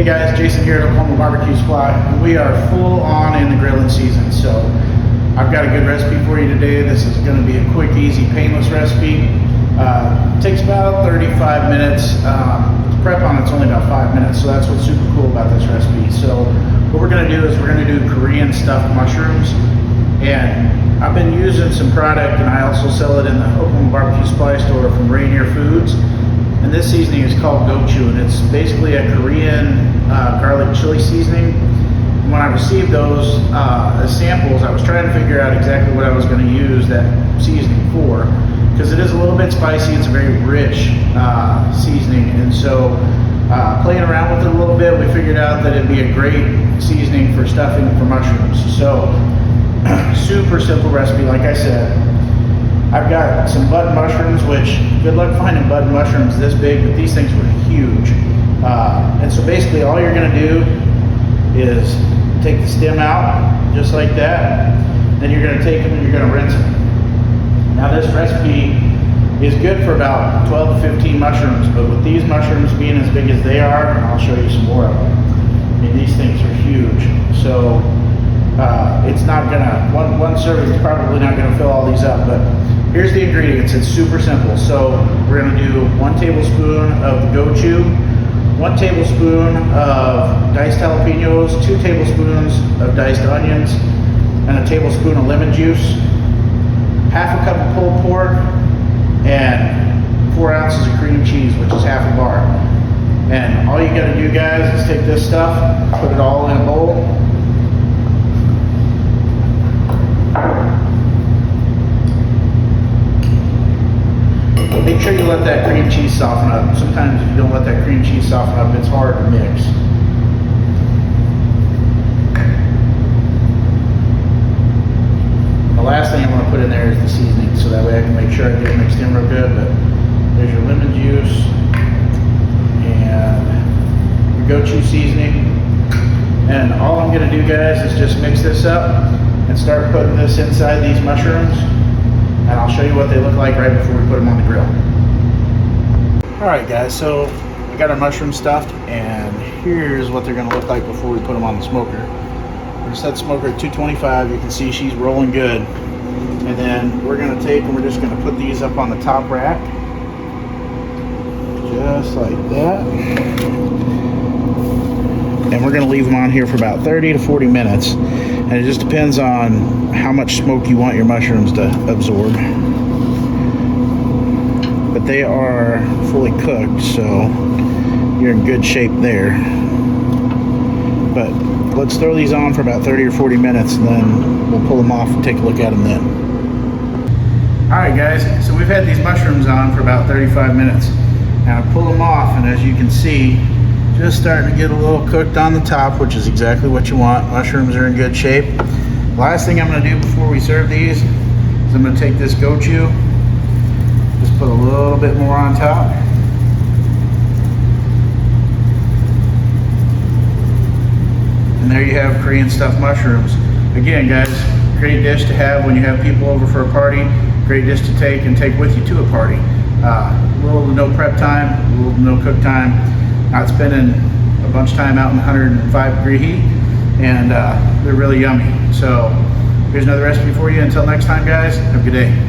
Hey guys, Jason here at Oklahoma BBQ Supply, and we are full on in the grilling season. So I've got a good recipe for you today. This is going to be a quick, easy, painless recipe. Takes about 35 minutes. Prep on it's only about 5 minutes, so that's what's super cool about this recipe. So what we're going to do is we're going to do Korean stuffed mushrooms, and I've been using some product, and I also sell it in the Oklahoma BBQ Supply store from Rainier Foods. And this seasoning is called Gochu, and it's basically a Korean garlic chili seasoning. When I received those as samples, I was trying to figure out exactly what I was going to use that seasoning for, because it is a little bit spicy. It's a very rich seasoning, and so playing around with it a little bit, we figured out that it'd be a great seasoning for stuffing for mushrooms. So super simple recipe, like I said. I've got some button mushrooms, which good luck finding button mushrooms this big, but these things were huge. And so basically all you're gonna do is take the stem out, just like that. Then you're gonna take them and you're gonna rinse them. Now this recipe is good for about 12 to 15 mushrooms, but with these mushrooms being as big as they are, and I'll show you some more of them. I mean, these things are huge. So it's not gonna, one serving is probably not gonna fill all these up, but here's the ingredients. It's super simple. So we're going to do 1 tablespoon of the gochu, 1 tablespoon of diced jalapeños, 2 tablespoons of diced onions, and a tablespoon of lemon juice, half a cup of pulled pork, and 4 ounces of cream cheese, which is half a bar. And all you got to do, guys, is take this stuff, put it all in a bowl. Make sure you let that cream cheese soften up. Sometimes if you don't let that cream cheese soften up, it's hard to mix. The last thing I want to put in there is the seasoning, so that way I can make sure I get it mixed in real good. But there's your lemon juice and your gochu seasoning. And all I'm going to do, guys, is just mix this up and start putting this inside these mushrooms. And I'll show you what they look like right before we put them on the grill. Alright guys, so we got our mushrooms stuffed, and here's what they're going to look like before we put them on the smoker. We're going to set the smoker at 225. You can see she's rolling good. And then we're going to take and we're just going to put these up on the top rack. Just like that. And we're going to leave them on here for about 30 to 40 minutes. And it just depends on how much smoke you want your mushrooms to absorb. But they are fully cooked, so you're in good shape there. But let's throw these on for about 30 or 40 minutes, and then we'll pull them off and take a look at them then. Alright guys, so we've had these mushrooms on for about 35 minutes. Now I pull them off, and as you can see, just starting to get a little cooked on the top, which is exactly what you want. Mushrooms are in good shape. Last thing I'm going to do before we serve these is I'm going to take this gochu, just put a little bit more on top. And there you have Korean stuffed mushrooms. Again, guys, great dish to have when you have people over for a party. Great dish to take and take with you to a party. Little to no prep time, little to no cook time. Not spending a bunch of time out in 105-degree heat, and they're really yummy. So here's another recipe for you. Until next time, guys, have a good day.